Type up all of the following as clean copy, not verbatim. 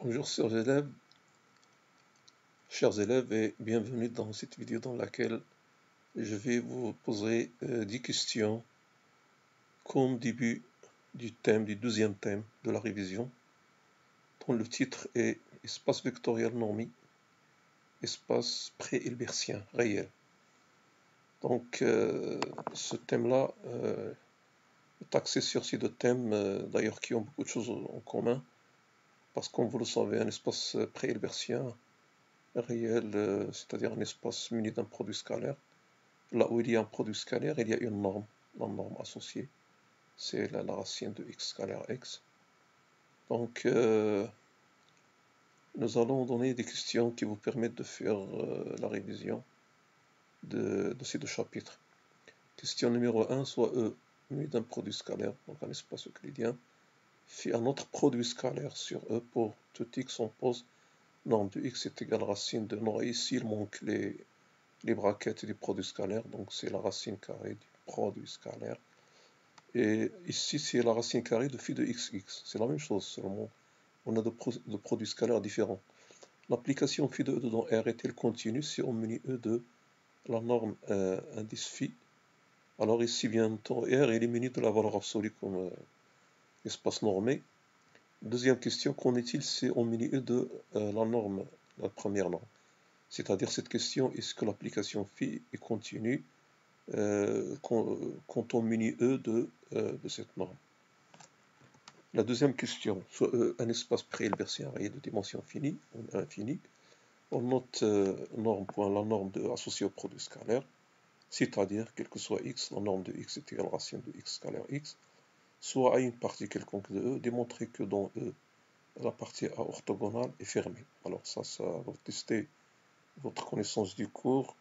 Bonjour chers élèves et bienvenue dans cette vidéo dans laquelle je vais vous poser 10 questions comme début du deuxième thème de la révision, dont le titre est Espace vectoriel normé, espace pré-hilbertien réel. Donc ce thème-là est axé sur ces deux thèmes, d'ailleurs qui ont beaucoup de choses en commun, parce que comme vous le savez, un espace pré-hilbertien réel, c'est-à-dire un espace muni d'un produit scalaire. Là où il y a un produit scalaire, il y a une norme, la norme associée, c'est la racine de x scalaire x. Donc, nous allons donner des questions qui vous permettent de faire la révision de ces deux chapitres. Question numéro 1, soit E muni d'un produit scalaire, donc un espace euclidien, fait un autre produit scalaire sur E pour tout x, on pose norme de x est égale racine de non, ici il manque les braquettes du produit scalaire, donc c'est la racine carrée du produit scalaire. Et ici, c'est la racine carrée de phi de xx. C'est la même chose, seulement on a de produits scalaires différents. L'application phi de E dans R est-elle continue si on munit E de la norme indice phi? Alors ici, bientôt, R est muni de la valeur absolue comme espace normé. Deuxième question, qu'en est-il si on munit E de la norme, la première norme? C'est-à-dire cette question, est-ce que l'application phi est continue quand on munit E de cette norme? La deuxième question, soit un espace pré-hilbertien réel de dimension finie, ou infinie, on note la norme associée au produit scalaire, c'est-à-dire, quel que soit x, la norme de x est égale à racine de x scalaire x, soit à une partie quelconque de E, démontrer que dans E, la partie A orthogonale est fermée. Alors ça va tester votre connaissance du cours.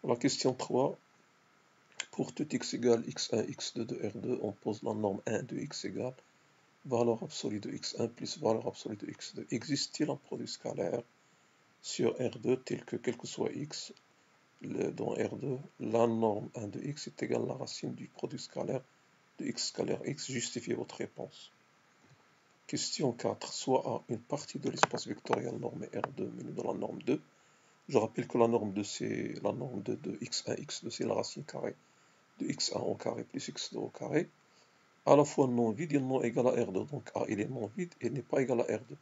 La question 3, pour tout x égale x1, x2 de R2, on pose la norme 1 de x égale valeur absolue de x1 plus valeur absolue de x2. Existe-t-il un produit scalaire sur R2 tel que quel que soit x, dans R2, la norme 1 de x est égale à la racine du produit scalaire de x scalaire x? Justifiez votre réponse. Question 4. Soit A, une partie de l'espace vectoriel normé R2 munie de la norme 2. Je rappelle que la norme 2, c'est la norme de x1, x2, c'est la racine carrée de x1 au carré plus x2 au carré. À la fois non vide et non égal à R2. Donc A, il est non vide et n'est pas égal à R2.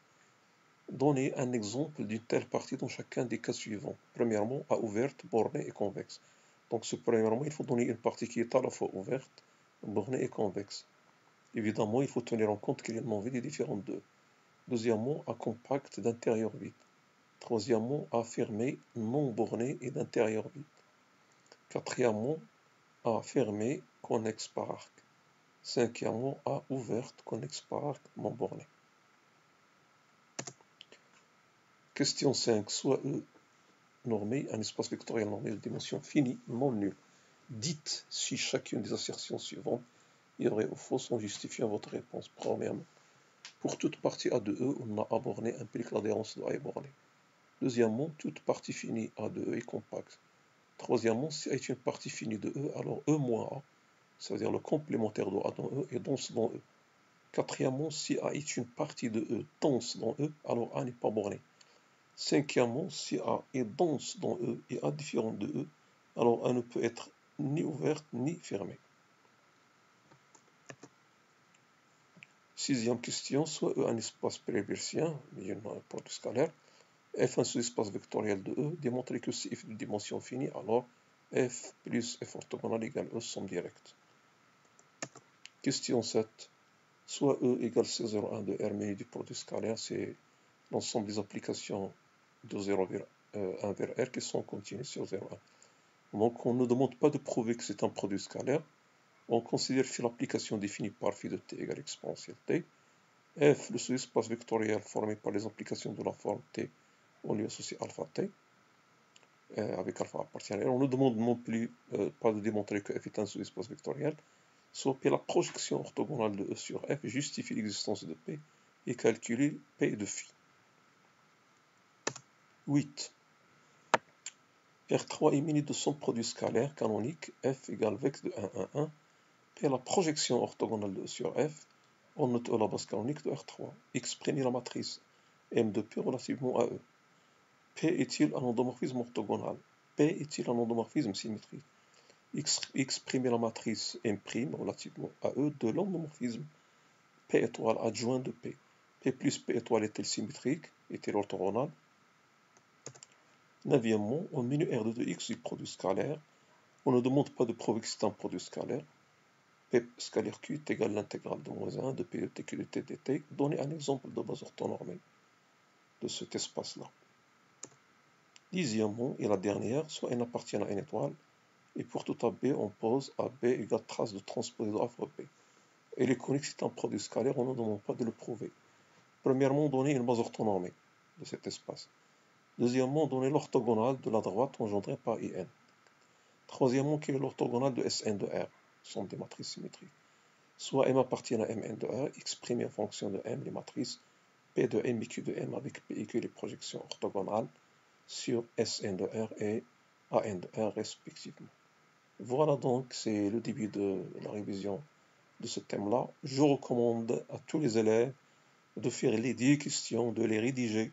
Donnez un exemple d'une telle partie dans chacun des cas suivants. Premièrement, A ouverte, bornée et convexe. Donc, premièrement, il faut donner une partie qui est à la fois ouverte, bornée et convexe. Évidemment, il faut tenir en compte qu'il y a non vide et différente d'eux. Deuxièmement, A compact d'intérieur vide. Troisièmement, A fermé, non borné et d'intérieur vide. Quatrièmement, A fermé, connexe par arc. Cinquièmement, A ouverte, connexe par arc, non borné. Question 5. Soit E normé, un espace vectoriel normé de dimension finie, non nulle. Dites si chacune des assertions suivantes est vraie ou fausse en justifiant votre réponse. Premièrement, pour toute partie A de E, on a A borné implique l'adhérence de A est borné. Deuxièmement, toute partie finie A de E est compacte. Troisièmement, si A est une partie finie de E, alors E moins A, c'est-à-dire le complémentaire de A dans E, est dense dans E. Quatrièmement, si A est une partie de E dense dans E, alors A n'est pas borné. Cinquièmement, si A est dense dans E et A différente de E, alors A ne peut être ni ouverte ni fermée. Sixième question, soit E un espace pré-hilbertien, mais un produit scalaire, F un sous-espace vectoriel de E, démontrer que si F est de dimension finie, alors F plus F orthogonale égale E somme directe. Question 7, soit E égale C01 de R muni du produit scalaire, c'est l'ensemble des applications de 0 vers 1 vers R qui sont continues sur 0,1. Donc on ne demande pas de prouver que c'est un produit scalaire. On considère que l'application définie par phi de t égale exponentielle t. F, le sous-espace vectoriel formé par les applications de la forme t, on lui associe alpha t, avec alpha appartient à R. On ne demande non plus pas de démontrer que F est un sous-espace vectoriel, sauf que la projection orthogonale de E sur F justifie l'existence de P et calculer P de phi. 8. R3 est muni de son produit scalaire canonique F égale vex de 1, 1, 1, et la projection orthogonale de E sur F On note E la base canonique de R3. Exprimer la matrice M de P relativement à E. P est-il un endomorphisme orthogonal? P est-il un endomorphisme symétrique? Exprimer la matrice M' relativement à E de l'endomorphisme P étoile adjoint de P. P plus P étoile est-elle symétrique? Est-elle orthogonale? Neuvièmement, on menu R2 de X du produit scalaire. On ne demande pas de prouver que c'est un produit scalaire. P scalaire Q est égal à l'intégrale de moins 1 de P de T Q de T dt. Donnez un exemple de base orthonormée de cet espace-là. Dixièmement, et la dernière, soit n appartient à n étoile, et pour tout AB, on pose AB égale trace de transposé de A fois B. Et les coniques, c'est un produit scalaire, on ne demande pas de le prouver. Premièrement, donner une base orthonormée de cet espace. Deuxièmement, donner l'orthogonale de la droite engendrée par IN. Troisièmement, quelle est l'orthogonale de Sn de R? Ce sont des matrices symétriques. Soit M appartient à Mn de R, exprimé en fonction de M les matrices P de M et Q de M avec P et Q les projections orthogonales sur Sn de R et An de R respectivement. Voilà donc, c'est le début de la révision de ce thème-là. Je recommande à tous les élèves de faire les 10 questions, de les rédiger,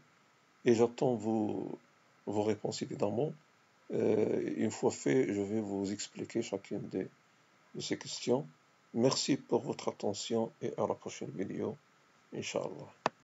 et j'attends vos réponses évidemment. Une fois fait, je vais vous expliquer chacune de ces questions. Merci pour votre attention et à la prochaine vidéo, Inch'Allah.